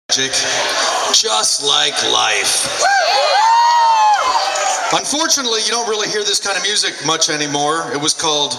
Magic, just like life. Unfortunately, you don't really hear this kind of music much anymore. It was called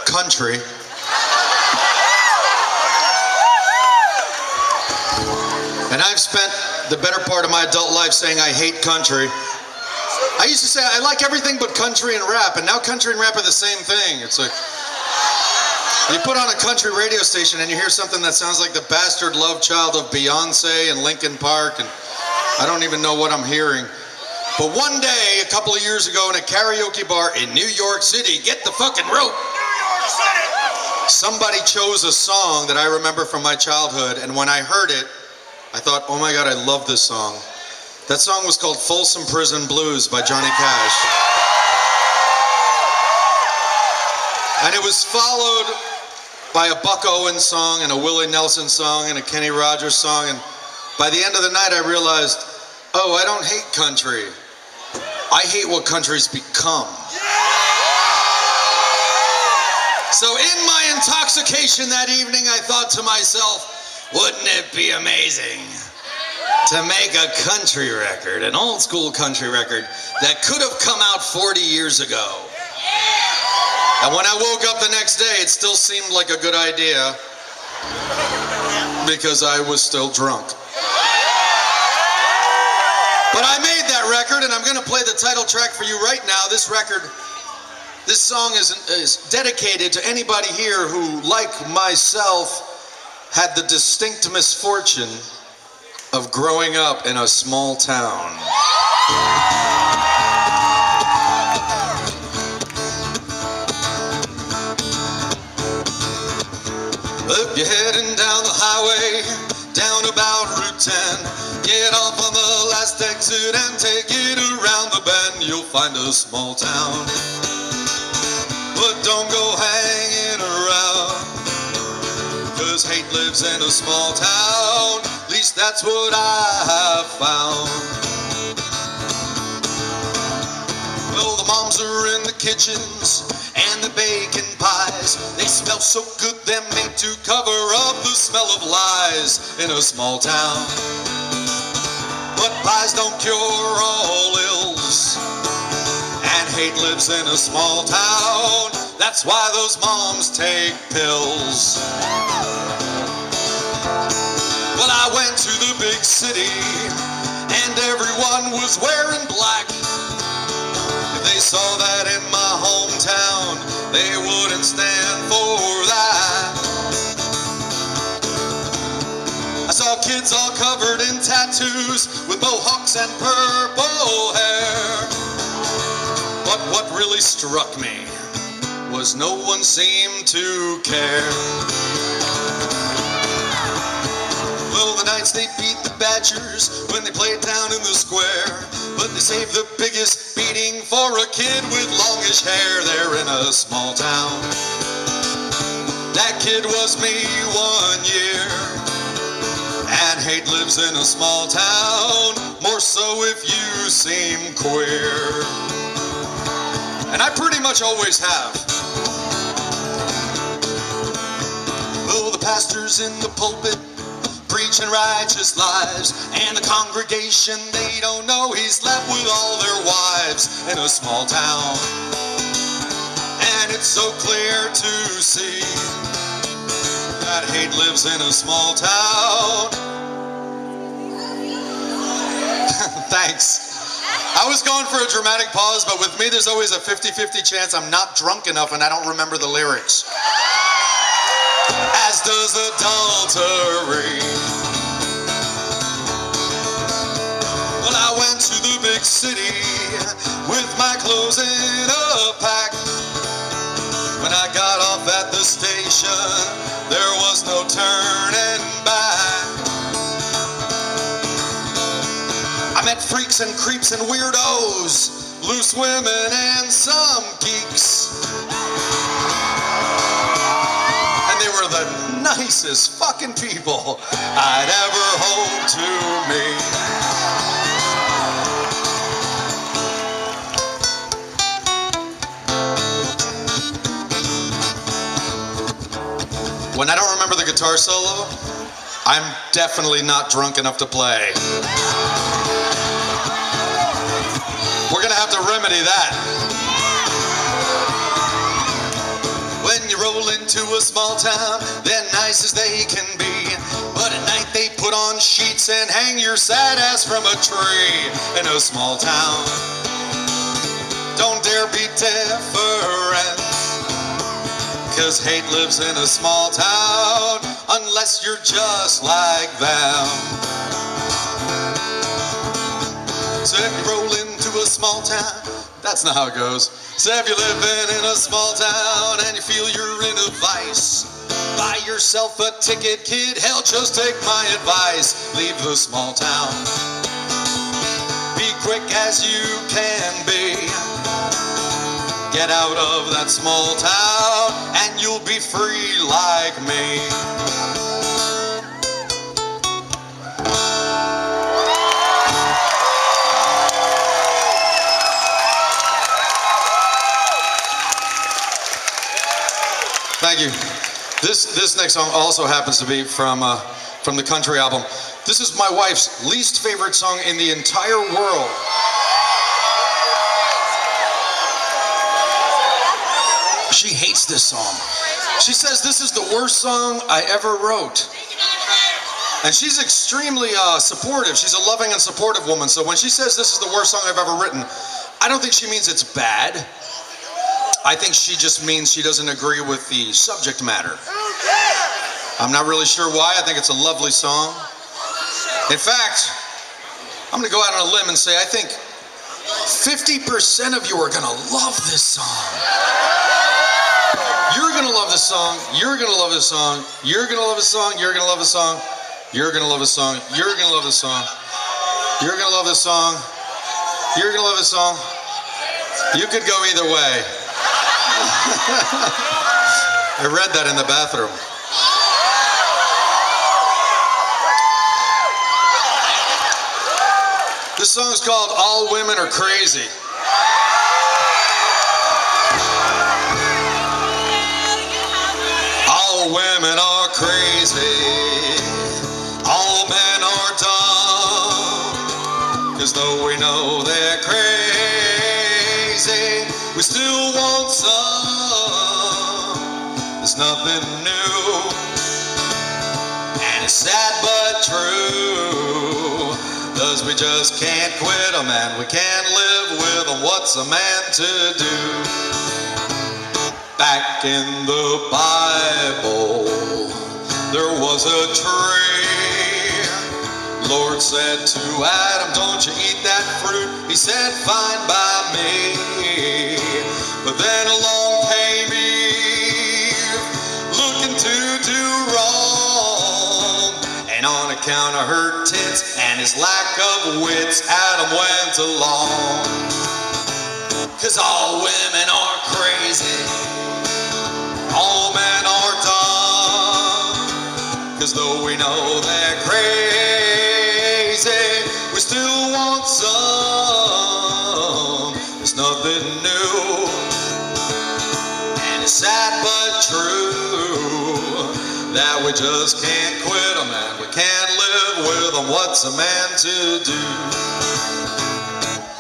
country. And I've spent the better part of my adult life saying I hate country. I used to say I like everything but country and rap, and now country and rap are the same thing. It's like, you put on a country radio station and you hear something that sounds like the bastard love child of Beyonce and Linkin Park, and I don't even know what I'm hearing. But one day, a couple of years ago, in a karaoke bar in New York City, get the fucking rope, somebody chose a song that I remember from my childhood, and when I heard it, I thought, oh my God, I love this song. That song was called Folsom Prison Blues by Johnny Cash. And it was followed by a Buck Owens song and a Willie Nelson song and a Kenny Rogers song, and by the end of the night I realized, oh, I don't hate country. I hate what country's become. So in my intoxication that evening, I thought to myself, wouldn't it be amazing to make a country record, an old school country record that could have come out 40 years ago? And when I woke up the next day, it still seemed like a good idea because I was still drunk. But I made that record, and I'm going to play the title track for you right now. This song is dedicated to anybody here who, like myself, had the distinct misfortune of growing up in a small town. You're heading down the highway, down about Route 10. Get off on the last exit and take it around the bend. You'll find a small town, but don't go hanging around, 'cause hate lives in a small town. At least that's what I have found. Well, the moms are in the kitchens and the baking pies. They smell so good they're made to cover up the smell of lies in a small town. But pies don't cure all ills, and hate lives in a small town. That's why those moms take pills. Well, I went to the big city and everyone was wearing black. If they saw that in my hometown, they wouldn't stand for that. I saw kids all covered in tattoos with mohawks and purple hair. But what really struck me was no one seemed to care. Well, the Knights, they beat the Badgers when they played down in the square, but they saved the biggest beating for a kid with longish hair there in a small town. That kid was me 1 year, and hate lives in a small town, more so if you seem queer. And I pretty much always have. Oh, the pastor's in the pulpit preaching righteous lives, and the congregation, they don't know he's slept with all their wives in a small town. And it's so clear to see that hate lives in a small town. Thanks. I was going for a dramatic pause, but with me there's always a 50-50 chance I'm not drunk enough and I don't remember the lyrics. As does adultery. Well, I went to the big city with my clothes in a pack. When I got off at the station, there was no turning back. I met freaks and creeps and weirdos, loose women and some geeks. And they were the nicest fucking people I'd ever hoped to meet. When I don't remember the guitar solo, I'm definitely not drunk enough to play. We're gonna have to remedy that. When you roll into a small town, they're nice as they can be. But at night they put on sheets and hang your sad ass from a tree in a small town. Don't dare be different, 'cause hate lives in a small town, unless you're just like them. So if you roll into a small town, that's not how it goes. So if you're living in a small town and you feel you're in a vice, buy yourself a ticket, kid. Hell, just take my advice. Leave the small town. Be quick as you can be. Get out of that small town and you'll be free like me. Thank you. This next song also happens to be from the country album. This is my wife's least favorite song in the entire world. She hates this song. She says this is the worst song I ever wrote. And she's extremely supportive. She's a loving and supportive woman. So when she says this is the worst song I've ever written, I don't think she means it's bad. I think she just means she doesn't agree with the subject matter. I'm not really sure why. I think it's a lovely song. In fact, I'm going to go out on a limb and say I think 50% of you are going to love this song. You're going to love this song. You're going to love this song. You're going to love this song. You're going to love this song. You're going to love this song. You're going to love this song. You're going to love this song. You're going to love this song. You could go either way. I read that in the bathroom. This song is called All Women Are Crazy. All women are crazy. All men are dumb. 'Cause though we know they're crazy, we still want some. There's nothing new, and it's sad but true, 'cause we just can't quit them and we can't live with them. What's a man to do? Back in the Bible, there was a tree. Lord said to Adam, don't you eat that fruit. He said, fine by me. But then along came Eve, looking to do wrong. And on account of her tits and his lack of wits, Adam went along. 'Cause all women are crazy. All men are dumb. 'Cause though we know they're crazy, we still want some. There's nothing new, and it's sad but true, that we just can't quit them and we can't live with them. What's a man to do?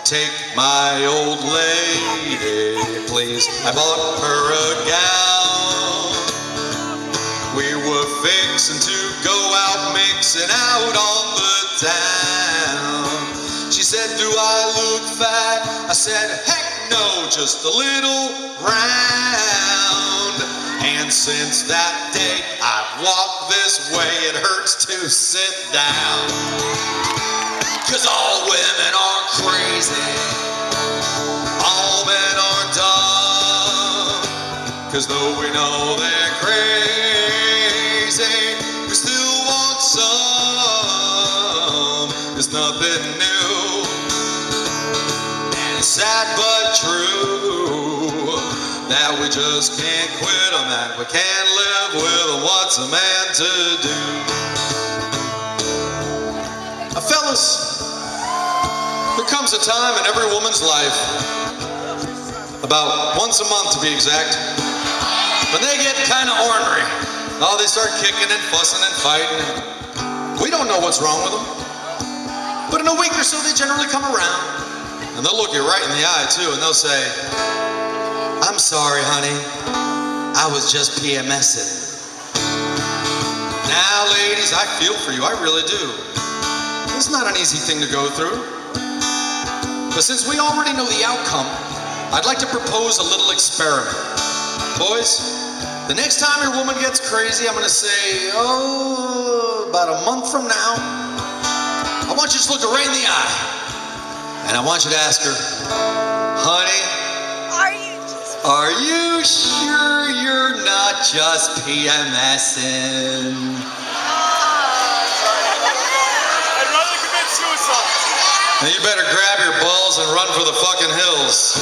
Take my old lady, please. I bought her a gown. We were fixing to go out mixing out on the town. She said, do I look fat? I said, heck no, just a little round. And since that day I've walked this way, it hurts to sit down. 'Cause all women are crazy. All men are dumb. 'Cause though we know they're crazy, we still want some. There's nothing new, and it's sad but true, that we just can't quit them and we can't live with them. What's a man to do? Fellas, there comes a time in every woman's life, about once a month to be exact, when they get kind of ornery. Oh, they start kicking and fussing and fighting. We don't know what's wrong with them. But in a week or so, they generally come around. And they'll look you right in the eye, too, and they'll say, I'm sorry, honey. I was just PMSing. Now, ladies, I feel for you. I really do. It's not an easy thing to go through. But since we already know the outcome, I'd like to propose a little experiment. Boys, the next time your woman gets crazy, I'm going to say, about a month from now, I want you to look her right in the eye. And I want you to ask her, honey, are you sure you're not just PMSing? I'd rather commit suicide. Now you better grab your balls and run for the fucking hills.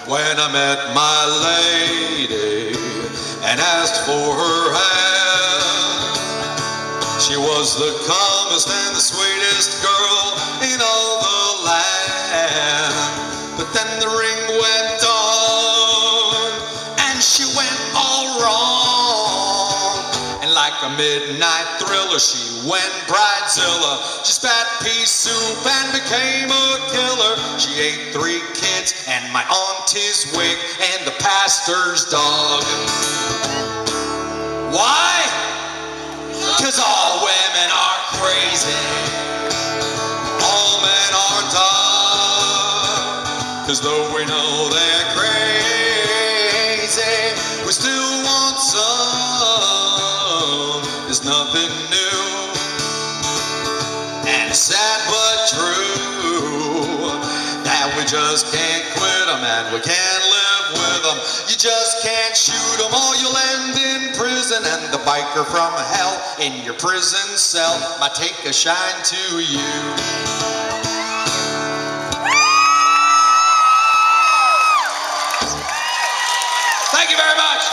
When I met my lady and asked for her hand, she was the calmest and the sweetest girl in all the land. But then the ring went on and she went all wrong. And like a midnight thriller, she went bridezilla. She spat pea soup and became a killer. She ate 3 kids and my auntie's wig and the pastor's dog. Why? 'Cause all women are crazy. All men aren't. 'Cause though we know they're crazy, we still want some. It's nothing new. And it's sad but true that we just can't quit them and we can't live with them. You just can't shoot them or you'll end in prison. And the biker from hell in your prison cell might take a shine to you. Thank you very much.